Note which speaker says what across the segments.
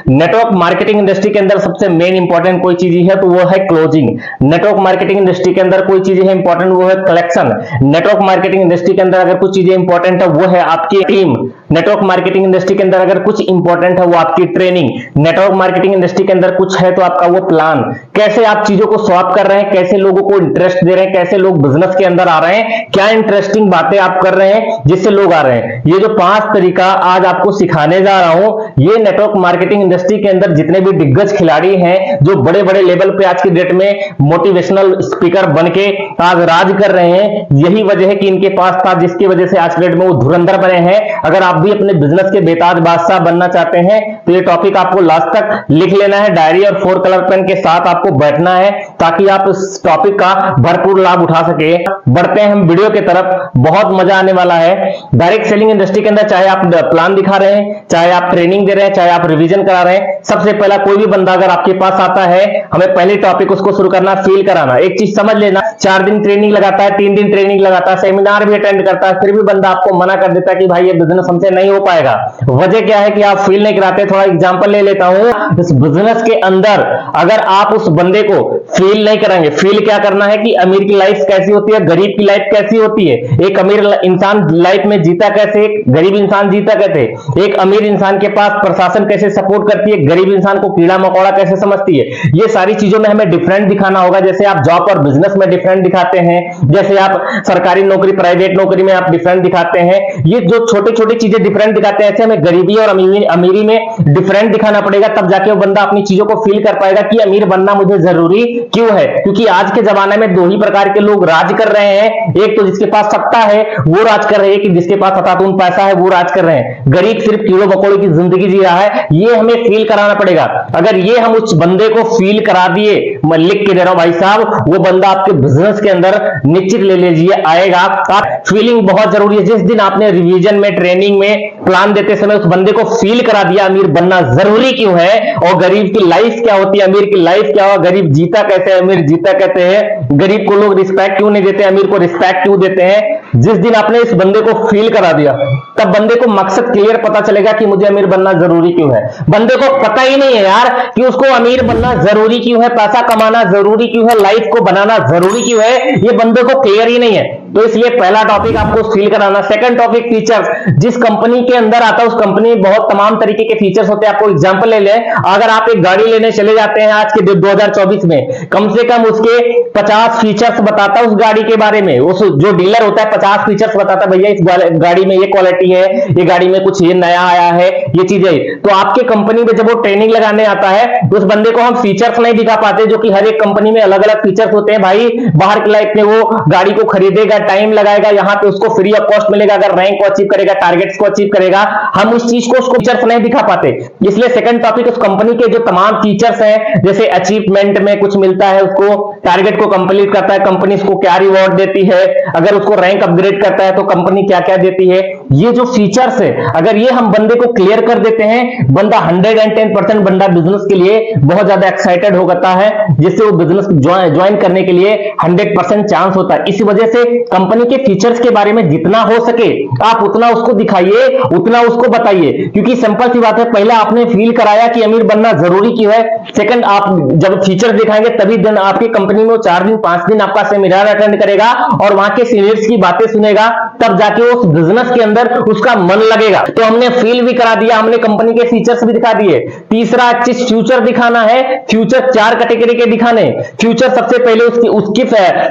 Speaker 1: Network marketing industry के अंदर सबसे मेन इंपॉर्टेंट कोई चीज है तो वो है क्लोजिंग। नेटवर्क मार्केटिंग इंडस्ट्री के अंदर कोई चीज है इंपॉर्टेंट, वो है कलेक्शन। नेटवर्क मार्केटिंग इंडस्ट्री के अंदर अगर कुछ चीजें इंपॉर्टेंट है वो है आपकी टीम। नेटवर्क मार्केटिंग इंडस्ट्री के अंदर अगर कुछ इंपॉर्टेंट है वो आपकी ट्रेनिंग। नेटवर्क मार्केटिंग इंडस्ट्री के अंदर कुछ है तो आपका वो प्लान, कैसे आप चीजों को सॉल्व कर रहे हैं, कैसे लोगों को इंटरेस्ट दे रहे हैं, कैसे लोग बिजनेस के अंदर आ रहे हैं, क्या इंटरेस्टिंग बातें आप कर रहे हैं जिससे लोग आ रहे हैं। ये जो 5 तरीका आज आपको सिखाने जा रहा हूं, ये नेटवर्क मार्केटिंग इंडस्ट्री के अंदर जितने भी दिग्गज खिलाड़ी हैं जो बड़े बड़े लेवल पे आज की डेट में मोटिवेशनल स्पीकर बन के आज राज कर रहे हैं, यही वजह है कि इनके पास था, जिसकी वजह से आज की डेट में वो धुरंधर बने हैं। अगर आप भी अपने बिजनेस के बेताज बादशाह बनना चाहते हैं तो ये टॉपिक आपको लास्ट तक लिख लेना है, डायरी और 4 कलर पेन के साथ आपको बैठना है ताकि आप इस टॉपिक का भरपूर लाभ उठा सके। बढ़ते हैं हम वीडियो की तरफ, बहुत मजा आने वाला है। डायरेक्ट सेलिंग इंडस्ट्री के अंदर चाहे आप प्लान दिखा रहे हैं, चाहे आप ट्रेनिंग दे रहे हैं, चाहे आप रिवीजन करा रहे हैं, सबसे पहला कोई भी बंदा अगर आपके पास आता है, हमें पहले टॉपिक उसको शुरू करना, फील कराना। एक चीज समझ लेना, 4 दिन ट्रेनिंग लगाता है, 3 दिन ट्रेनिंग लगाता है, सेमिनार भी अटेंड करता है, फिर भी बंदा आपको मना कर देता है कि भाई ये बिजनेस हमसे नहीं हो पाएगा। वजह क्या है कि आप फील नहीं कराते। थोड़ा एग्जांपल ले लेता हूं, इस बिजनेस के अंदर अगर आप उस बंदे को फील नहीं करेंगे, फील क्या करना है कि अमीर की लाइफ कैसी होती है, गरीब की लाइफ कैसी होती है, एक अमीर इंसान लाइफ में जीता कैसे, एक गरीब इंसान जीता कैसे, एक अमीर इंसान के पास प्रशासन कैसे सपोर्ट करती है, गरीब इंसान को कीड़ा मकोड़ा कैसे समझती है, ये सारी चीजों में हमें डिफरेंट दिखाना होगा। जैसे आप जॉब और बिजनेस में डिफरेंट दिखाते हैं, जैसे आप सरकारी नौकरी प्राइवेट नौकरी में आप डिफरेंट दिखाते हैं, ये जो छोटी छोटी चीजें डिफरेंट दिखाते हैं, ऐसे हमें गरीबी और अमीरी में डिफरेंट दिखाना पड़ेगा, तब जाके वो बंदा अपनी चीजों को फील कर पाएगा कि अमीर बनना मुझे जरूरी क्यों है। क्योंकि आज के जमाने में 2 ही प्रकार के लोग राज कर रहे हैं, एक तो जिसके पास सत्ता है वो राज कर रहे हैं, कि जिसके पास अतातुन पैसा है वो राज कर रहे हैं। गरीब सिर्फ कीड़ों मकोड़ों की जिंदगी जी रहा है, ये हमें फील कराना पड़ेगा। अगर ये हम उस बंदे को फील करा दिए, मैं लिख के दे रहा हूं भाई साहब, वो बंदा आपके बिजनेस के अंदर निश्चित ले लीजिए आएगा। आप फीलिंग बहुत जरूरी है। जिस दिन आपने रिवीजन में, ट्रेनिंग में, प्लान देते समय उस बंदे को फील करा दिया अमीर बनना जरूरी क्यों है और गरीब की लाइफ क्या होती है, अमीर की लाइफ क्या हो, गरीब जीता कैसे है, अमीर जीता कहते हैं, गरीब को लोग रिस्पेक्ट क्यों नहीं देते, अमीर को रिस्पेक्ट क्यों देते हैं, जिस दिन आपने इस बंदे को फील करा दिया तब बंदे को मकसद क्लियर पता चलेगा कि मुझे अमीर बनना जरूरी क्यों है। बंदे को पता ही नहीं है यार कि उसको अमीर बनना जरूरी क्यों है, पैसा कमाना जरूरी क्यों है, लाइफ को बनाना जरूरी क्यों है, ये बंदे को क्लियर ही नहीं है। तो इसलिए पहला टॉपिक आपको फील कराना। सेकंड टॉपिक फीचर्स, जिस कंपनी के अंदर आता है उस कंपनी में बहुत तमाम तरीके के फीचर्स होते हैं। आपको एग्जांपल ले लें, अगर आप एक गाड़ी लेने चले जाते हैं आज के 2024 में, कम से कम उसके 50 फीचर्स बताता है उस गाड़ी के बारे में। उस जो डीलर होता है 50 फीचर्स बताता है, भैया इस गाड़ी में ये क्वालिटी है, ये गाड़ी में कुछ ये नया आया है, ये चीजें। तो आपके कंपनी में जब वो ट्रेनिंग लगाने आता है तो उस बंदे को हम फीचर्स नहीं दिखा पाते, जो कि हर एक कंपनी में अलग अलग फीचर्स होते हैं। भाई बाहर की लाइफ में वो गाड़ी को खरीदेगा, टाइम लगाएगा, यहाँ पे उसको फ्री ऑफ कॉस्ट मिलेगा अगर रैंक को अचीव करेगा, टारगेट्स को अचीव करेगा। हम उस चीज को उसको फीचर्स नहीं दिखा पाते। इसलिए सेकंड टॉपिक उस कंपनी के जो तमाम फीचर्स हैं, जैसे अचीवमेंट में कुछ मिलता है उसको, टारगेट को कंप्लीट करता है कंपनी उसको क्या रिवॉर्ड देती है, अगर उसको रैंक अपग्रेड करता है तो कंपनी क्या क्या देती है, ये जो फीचर्स है अगर ये हम बंदे को क्लियर कर देते हैं, बंदा 110% बंदा बिजनेस के लिए बहुत ज्यादा एक्साइटेड हो जाता है, जिससे वो बिजनेस ज्वाइन करने के लिए 100% चांस होता है। इसी वजह से कंपनी के फीचर्स के बारे में जितना हो सके आप उतना उसको दिखाइए, उतना उसको बताइए। क्योंकि सिंपल सी बात है, पहला आपने फील कराया कि अमीर बनना जरूरी क्यों है, सेकंड आप जब फीचर दिखाएंगे तभी दिन आपकी कंपनी में 4 दिन 5 दिन आपका सेमिनार अटेंड करेगा और वहां के सीनियर्स की बातें सुनेगा, तब जाके उस बिजनेस के अंदर उसका मन लगेगा। तो हमने फील भी करा दिया, हमने कंपनी के फीचर्स भी दिखा दिए। तीसरा चीज फ्यूचर दिखाना है। फ्यूचर 4 कैटेगरी के दिखाने। फ्यूचर सबसे पहले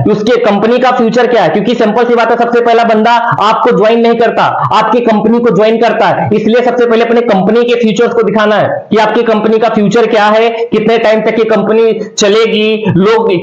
Speaker 1: उसके कंपनी का फ्यूचर क्या है, क्योंकि सिंपल सी बात है, सबसे पहला बंदा आपको ज्वाइन नहीं करता, आपकी कंपनी को ज्वाइन करता है। इसलिए सबसे पहले अपने कंपनी के फ्यूचर्स को दिखाना है कि आपकी कंपनी का फ्यूचर क्या है, कितने टाइम तक ये कंपनी चलेगी,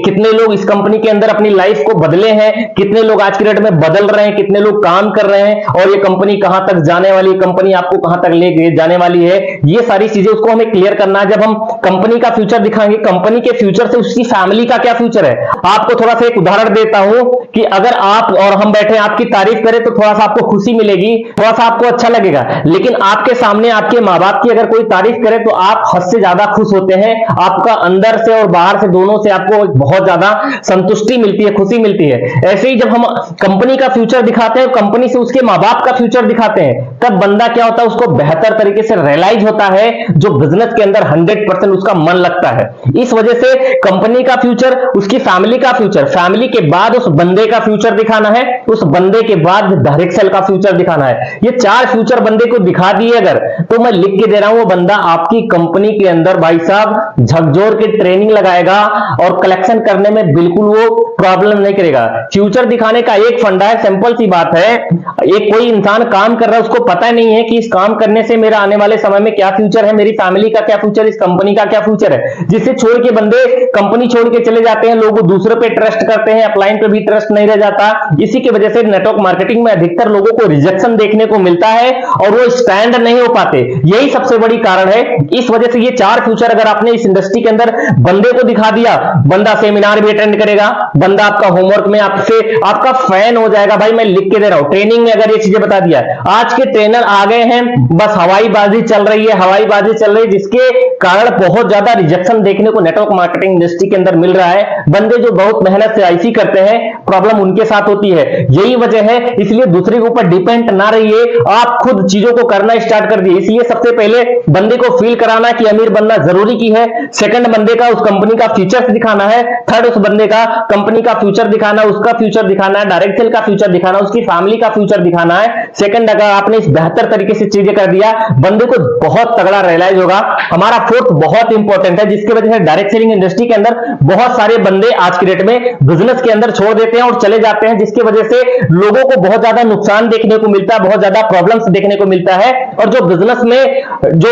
Speaker 1: कितने लोग इस कंपनी के अंदर अपनी लाइफ को बदले हैं, कितने लोग आज की डेट में बदल रहे हैं, कितने लोग काम कर रहे हैं, और ये कंपनी कहां तक जाने वाली, कंपनी आपको कहां तक ले जाने वाली है, ये सारी चीजें उसको हमें क्लियर करना है। जब हम कंपनी का फ्यूचर दिखाएंगे, कंपनी के फ्यूचर से उसकी फैमिली का क्या फ्यूचर है। आपको थोड़ा सा एक उदाहरण देता हूं कि अगर आप और हम बैठे आपकी तारीफ करें तो थोड़ा सा आपको खुशी मिलेगी, थोड़ा सा आपको अच्छा लगेगा, लेकिन आपके सामने आपके माँ बाप की अगर कोई तारीफ करे तो आप हद से ज्यादा खुश होते हैं, आपका अंदर से और बाहर से दोनों से आपको बहुत ज्यादा संतुष्टि मिलती है, खुशी मिलती है। ऐसे ही जब हम कंपनी का फ्यूचर दिखाते हैं, कंपनी से उसके माँ बाप का फ्यूचर दिखाते हैं, तब बंदा क्या होता है, उसको बेहतर तरीके से रियलाइज होता है, जो बिजनेस के अंदर 100% उसका मन लगता है। इस वजह से कंपनी का फ्यूचर, उसकी फैमिली का फ्यूचर, फैमिली के बाद उस बंदे का फ्यूचर दिखाना है, उस बंदे के बाद डायरेक्ट सेल का फ्यूचर दिखाना है। ये 4 फ्यूचर बंदे को दिखा दिए अगर, तो मैं लिख के दे रहा हूं, वो बंदा आपकी कंपनी के अंदर भाई साहब झकझोर के ट्रेनिंग लगाएगा और कलेक्शन करने में बिल्कुल वो प्रॉब्लम नहीं करेगा। फ्यूचर दिखाने का एक फंडा है, सिंपल सी बात है, एक कोई इंसान काम कर रहा है, उसको पता नहीं है कि इस काम करने से मेरा आने वाले समय में क्या फ्यूचर है, मेरी फैमिली का क्या फ्यूचर, इस कंपनी का क्या फ्यूचर है, जिससे छोड़ के बंदे कंपनी छोड़ के चले जाते हैं, लोग दूसरे पे ट्रस्ट करते हैं, अपलाइन पे भी ट्रस्ट नहीं रह जाता। इसी की वजह से नेटवर्क मार्केटिंग में अधिकतर लोगों को रिजेक्शन देखने को मिलता है और वो स्टैंड नहीं हो पाते, यही सबसे बड़ी कारण है। इस वजह से ये 4 फ्यूचर अगर आपने इस इंडस्ट्री के अंदर बंदे को दिखा दिया, बंदा सेमिनार भी अटेंड करेगा, बंदा आपका होमवर्क में आपसे आपका फैन हो जाएगा। भाई मैं लिख के दे रहा हूं, ट्रेनिंग में अगर ये चीजें बता दिया, आज के ट्रेनर आ गए हैं, बस हवाईबाजी चल रही है, हवाईबाजी चल रही है, जिसके कारण बहुत ज्यादा रिजेक्शन देखने को नेटवर्क मार्केटिंग इंडस्ट्री के अंदर मिल रहा है। बंदे जो बहुत मेहनत से आईसी करते हैं, प्रॉब्लम उनके साथ होती है, यही वजह है। इसलिए दूसरे के ऊपर डिपेंड ना रहिए, आप खुद चीजों को करना स्टार्ट कर दिए। इसलिए सबसे पहले बंदे को फील कराना कि अमीर बनना जरूरी की है, सेकंड बंदे का उस कंपनी का फीचर्स दिखाना है, थर्ड उस बंदे का कंपनी का फ्यूचर दिखाना, उसका फ्यूचर दिखाना है, डायरेक्ट सेल का फ्यूचर दिखाना, उसकी फैमिली का फ्यूचर दिखाना है। सेकंड, अगर आपने इस बेहतर तरीके से चीजें कर दिया, बंदे को बहुत तगड़ा रियलाइज होगा। हमारा फोर्थ बहुत इंपॉर्टेंट है, जिसकी वजह से डायरेक्ट सेलिंग इंडस्ट्री के अंदर बहुत सारे बंदे आज की डेट में बिजनेस के अंदर छोड़ देते हैं और चले जाते हैं, जिसकी वजह से लोगों को बहुत ज्यादा नुकसान देखने को मिलता है, बहुत ज्यादा प्रॉब्लम्स देखने को मिलता है। और जो बिजनेस में जो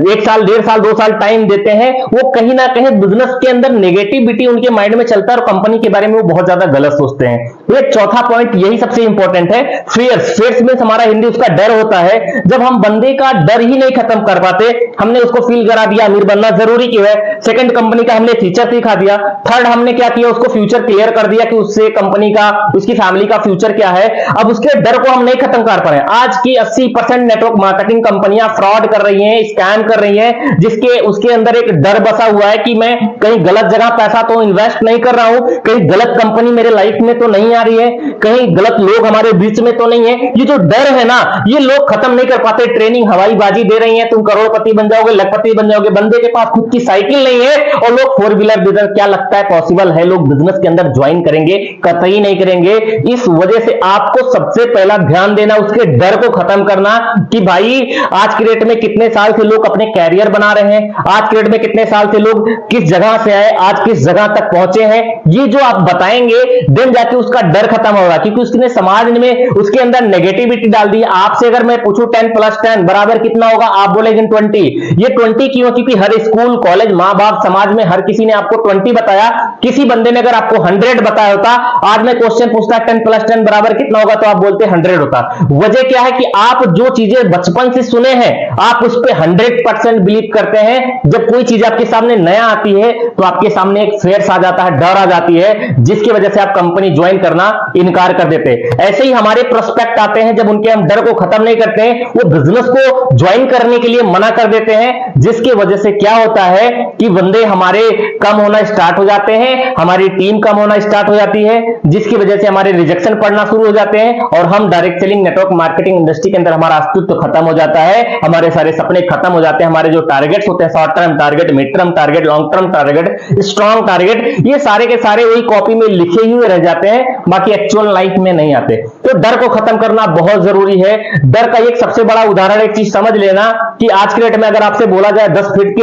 Speaker 1: 1 साल 1.5 साल 2 साल टाइम देते हैं, वो कहीं ना कहीं बिजनेस के अंदर नेगेटिविटी उनके माइंड में चलता है और कंपनी के बारे में वो बहुत ज्यादा गलत सोचते हैं। तो एक चौथा पॉइंट यही सबसे इंपॉर्टेंट है, फियर्स में हमारा हिंदी उसका डर होता है। जब हम बंदे का डर ही नहीं खत्म कर पाते, हमने उसको फील करा दिया अमीर बनना जरूरी क्यों है, सेकंड कंपनी का हमने फीचर दिखा दिया, थर्ड हमने क्या किया, उसको फ्यूचर क्लियर कर दिया कि उससे कंपनी का, उसकी फैमिली का फ्यूचर क्या है। अब उसके डर को हम नहीं खत्म कर पा रहे। आज की 80% नेटवर्क मार्केटिंग कंपनियां फ्रॉड कर रही हैं, स्कैम कर रही हैं, जिसके उसके अंदर एक डर बसा हुआ है कि मैं कहीं गलत जगह पैसा तो इन्वेस्ट नहीं कर रहा हूं, कहीं गलत कंपनी मेरे लाइफ में तो नहीं आ रही है, कहीं गलत लोग हमारे बीच में तो नहीं है। ये जो डर है ना, ये लोग खत्म नहीं कर पाते। ट्रेनिंग हवाईबाजी दे रही है, तुम करोड़पति बन जाओगे, लखपति बन जाओगे, बंदे के पास खुद की साइकिल नहीं है और लोग 4 व्हीलर बिजनेस, क्या लगता है पॉसिबल है लोग बिजनेस के अंदर ज्वाइन करेंगे? कतई नहीं करेंगे। इस वजह से आपको सबसे पहला ध्यान देना, उसके डर को खत्म करना कि भाई आज की डेट में कितने साल से लोग अपने कैरियर बना रहे हैं, आज की डेट में कितने साल से लोग किस जगह से आए, आज किस जगह तक पहुंचे हैं, ये जो आप बताएंगे देन जाके उसका डर खत्म होगा। क्योंकि उसने समाज में उसके अंदर नेगेटिविटी डाल दी। आपसे अगर मैं पूछूं 10 + 10 बराबर कितना होगा, आप बोलेंगे 20। ये 20 क्यों? क्योंकि हर स्कूल कॉलेज मां बाप समाज में हर किसी ने आपको 20 बताया। किसी बंदे ने अगर आपको 100 बताया होता, आज मैं क्वेश्चन पूछता 10 + 10 बराबर कितना होगा, तो आप बोलते 100 होता। वजह क्या है कि आप जो चीजें बचपन से सुने हैं, आप उस पर 100% बिलीव करते हैं। जब कोई चीज आपके सामने नया आती है तो आपके सामने एक फेयर आ जाता है, डर आ जाती है, जिसकी वजह से आप कंपनी ज्वाइन करना इनकार कर देते हैं। ऐसे ही हमारे प्रोस्पेक्ट आते हैं, जब उनके हम डर को खत्म नहीं करते हैं, वो बिजनेस को ज्वाइन करने के लिए मना कर देते हैं, जिसकी वजह से क्या होता है कि बंदे हमारे कम होना स्टार्ट हो जाते हैं, हमारी टीम कम होना स्टार्ट हो जाती है, जिसकी वजह से हमारे रिजेक्शन पड़ना शुरू हो जाते हैं और हम direct selling network marketing industry के अंदर हमारा अस्तित्व खत्म हो जाता है, हमारे सारे सपने खत्म हो जाते हैं, हमारे जो टारगेट्स होते हैं, short term target, mid term target, long term target, strong target, ये सारे के सारे वही कॉपी में लिखे हुए रह जाते हैं, बाकी एक्चुअल लाइफ में नहीं आते। तो डर को खत्म करना बहुत जरूरी है। डर का एक सबसे बड़ा उदाहरण, एक चीज समझ लेना कि आज के डेट में अगर आपसे बोला जाए 10 फीट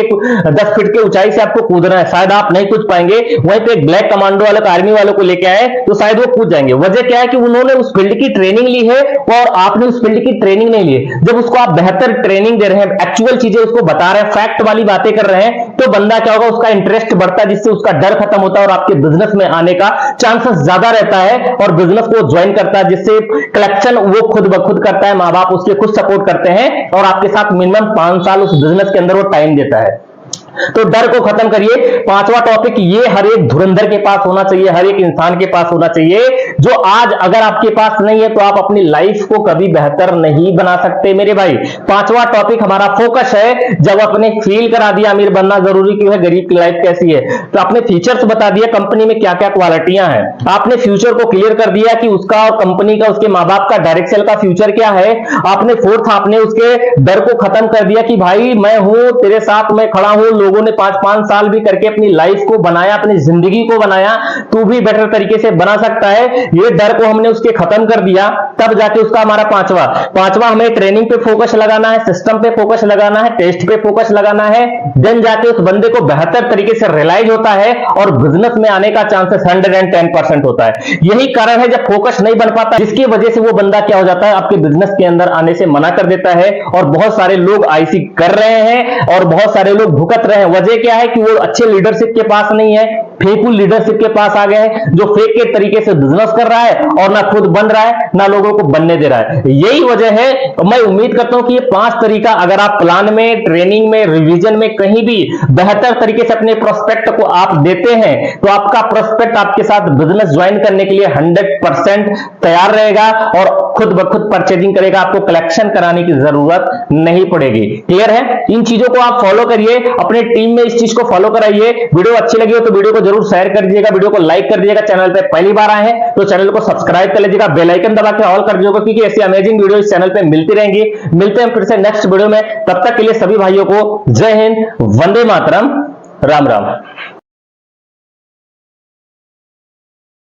Speaker 1: के ऊंचाई से आपको कूदना है, शायद आप नहीं कूद पाएंगे। वहीं पे एक ब्लैक कमांडो वाले आर्मी वालों को लेके आए तो शायद वो कूद जाएंगे। वजह क्या है कि उन्होंने उस फील्ड की ट्रेनिंग ली है और आपने उस फील्ड की ट्रेनिंग नहीं ली है। जब उसको आप बेहतर ट्रेनिंग दे रहे हैं, एक्चुअल चीजें उसको बता रहे हैं, फैक्ट वाली बातें कर रहे हैं, तो बंदा क्या होगा, उसका इंटरेस्ट बढ़ता है, जिससे उसका डर खत्म होता है और आपके बिजनेस में आने का चांसेस ज्यादा रहता है और बिजनेस को ज्वाइन करता है, जिससे कलेक्शन वो खुद ब खुद करता है, मां बाप उसके खुद सपोर्ट करते हैं और आपके साथ मिनिमम 5 साल उस बिजनेस के अंदर वो टाइम देता है। तो डर को खत्म करिए। पांचवा टॉपिक ये हर एक धुरंधर के पास होना चाहिए, हर एक इंसान के पास होना चाहिए, जो आज अगर आपके पास नहीं है तो आप अपनी लाइफ को कभी बेहतर नहीं बना सकते मेरे भाई। पांचवा टॉपिक हमारा फोकस है, जब आपने फील करा दिया अमीर बनना जरूरी क्यों है, गरीब की लाइफ कैसी है, तो आपने फीचर्स बता दिया कंपनी में क्या क्या क्वालिटियां हैं, आपने फ्यूचर को क्लियर कर दिया कि उसका और कंपनी का, उसके मां बाप का, डायरेक्ट सेल का फ्यूचर क्या है। आपने फोर्थ, आपने उसके डर को खत्म कर दिया कि भाई मैं हूं तेरे साथ, मैं खड़ा हूं, लोगों ने 5-5 साल भी करके अपनी लाइफ को बनाया, अपनी जिंदगी को बनाया, तू भी बेटर तरीके से बना सकता है, ये डर को हमने उसके खत्म कर दिया। तब जाके उसका हमारा पांचवा हमें ट्रेनिंग पे फोकस लगाना है, सिस्टम पे फोकस लगाना है, टेस्ट पे फोकस लगाना है, देन जाके उस बंदे को बेहतर तरीके से रियलाइज होता है और बिजनेस में आने का चांसेस 110% होता है। यही कारण है जब फोकस नहीं बन पाता, जिसकी वजह से वो बंदा क्या हो जाता है, आपके बिजनेस के अंदर आने से मना कर देता है। और बहुत सारे लोग आईसी कर रहे हैं और बहुत सारे लोग भुगत रहे हैं। वजह क्या है कि वो अच्छे लीडरशिप के पास नहीं है, फेकफुल लीडरशिप के पास आ गए हैं, जो फेक के तरीके से बिजनेस कर रहा है और ना खुद बन रहा है ना लोगों को बनने दे रहा है। यही वजह है। मैं उम्मीद करता हूं कि ये 5 तरीका अगर आप प्लान में, ट्रेनिंग में, रिवीजन में कहीं भी बेहतर तरीके से अपने प्रोस्पेक्ट को आप देते हैं तो आपका प्रोस्पेक्ट आपके साथ बिजनेस ज्वाइन करने के लिए 100% तैयार रहेगा और खुद ब खुद परचेजिंग करेगा, आपको कलेक्शन कराने की जरूरत नहीं पड़ेगी। क्लियर है? इन चीजों को आप फॉलो करिए, अपने टीम में इस चीज को फॉलो कराइए। वीडियो अच्छी लगी हो तो वीडियो को जरूर शेयर कर दीजिएगा, वीडियो को लाइक कर दीजिएगा। चैनल पे पहली बार आए हैं तो चैनल को सब्सक्राइब कर लीजिएगा, बेल आइकन दबा के ऑल कर दीजिएगा, क्योंकि ऐसी अमेजिंग वीडियो इस चैनल पे मिलती रहेंगी। मिलते हैं फिर से नेक्स्ट वीडियो में, तब तक के लिए सभी भाइयों को जय हिंद, वंदे मातरम, राम राम।